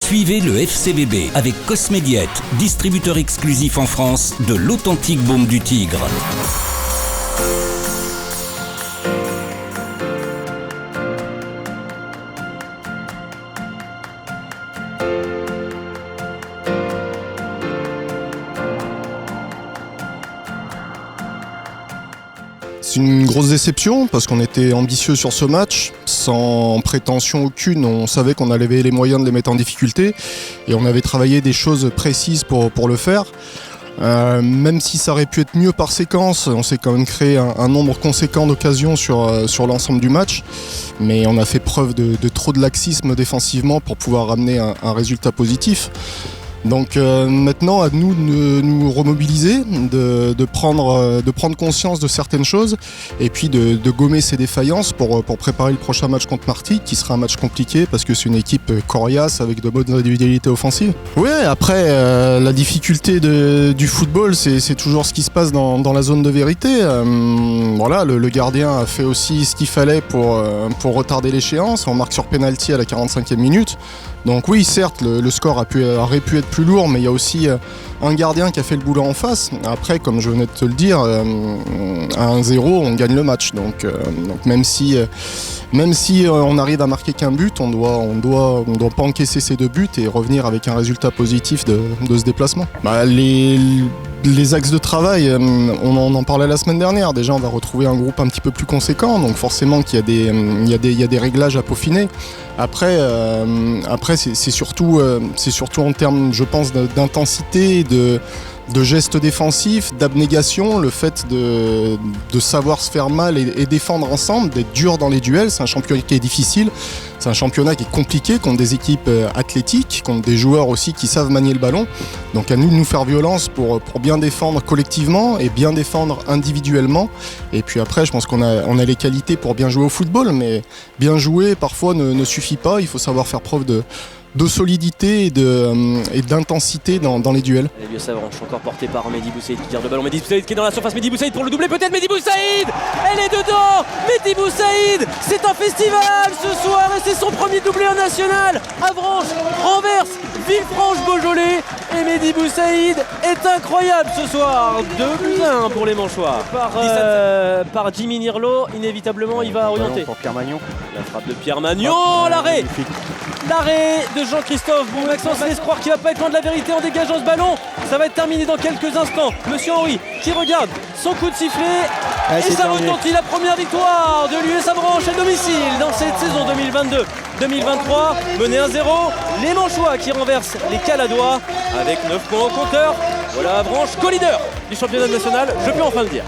Suivez le FCBB avec Cosmédiète, distributeur exclusif en France de l'authentique baume du tigre. C'est une grosse déception parce qu'on était ambitieux sur ce match, sans prétention aucune. On savait qu'on avait les moyens de les mettre en difficulté et on avait travaillé des choses précises pour le faire. Même si ça aurait pu être mieux par séquence, on s'est quand même créé un nombre conséquent d'occasions sur l'ensemble du match. Mais on a fait preuve de trop de laxisme défensivement pour pouvoir ramener un résultat positif. Donc maintenant à nous de nous remobiliser, de prendre conscience de certaines choses et puis de gommer ces défaillances pour préparer le prochain match contre Martigues qui sera un match compliqué parce que c'est une équipe coriace avec de bonnes individualités offensives. Oui, après la difficulté du football c'est toujours ce qui se passe dans la zone de vérité. Voilà, le gardien a fait aussi ce qu'il fallait pour retarder l'échéance. On marque sur penalty à la 45e minute. Donc oui, certes, le score aurait pu être plus lourd, mais il y a aussi un gardien qui a fait le boulot en face. Après, comme je venais de te le dire, à 1-0, on gagne le match. Donc même si on arrive à marquer qu'un but, on doit pas encaisser ces 2 buts et revenir avec un résultat positif de ce déplacement. Les axes de travail, on en parlait la semaine dernière. Déjà, on va retrouver un groupe un petit peu plus conséquent, donc forcément qu'il y a des réglages à peaufiner. Après c'est surtout en termes, je pense, d'intensité, de gestes défensifs, d'abnégation, le fait de savoir se faire mal et défendre ensemble, d'être dur dans les duels. C'est un championnat qui est difficile, c'est un championnat qui est compliqué contre des équipes athlétiques, contre des joueurs aussi qui savent manier le ballon. Donc à nous de nous faire violence pour bien défendre collectivement et bien défendre individuellement. Et puis après, je pense qu'on a les qualités pour bien jouer au football, mais bien jouer parfois ne suffit pas. Il faut savoir faire preuve de solidité et d'intensité dans les duels. Elias Savranche, encore porté par Mehdi Boussaïd qui garde le ballon. Mehdi Boussaïd qui est dans la surface. Mehdi Boussaïd pour le doubler peut-être. Mehdi Boussaïd, elle est dedans. Mehdi Boussaïd, c'est un festival ce soir et c'est son premier doublé en national. Avranches renverse Villefranche-Beaujolais et Mehdi Boussaïd est incroyable ce soir. 2-1 pour les Manchois. Par Jimmy Nirlo, inévitablement il va orienter. Pour Pierre Magnon. La frappe de Pierre Magnon, l'arrêt. L'arrêt de Jean-Christophe. Bon, Maxence laisse croire qu'il va pas être loin de la vérité en dégageant ce ballon. Ça va être terminé dans quelques instants. Monsieur Henry qui regarde son coup de sifflet. Et ça retentit, la première victoire de l'US Avranches à domicile dans cette saison 2022-2023. Mené 1-0. Les Manchois qui renversent les Caladois avec 9 points au compteur. Voilà Avranches, co-leader du championnat national, je peux enfin le dire.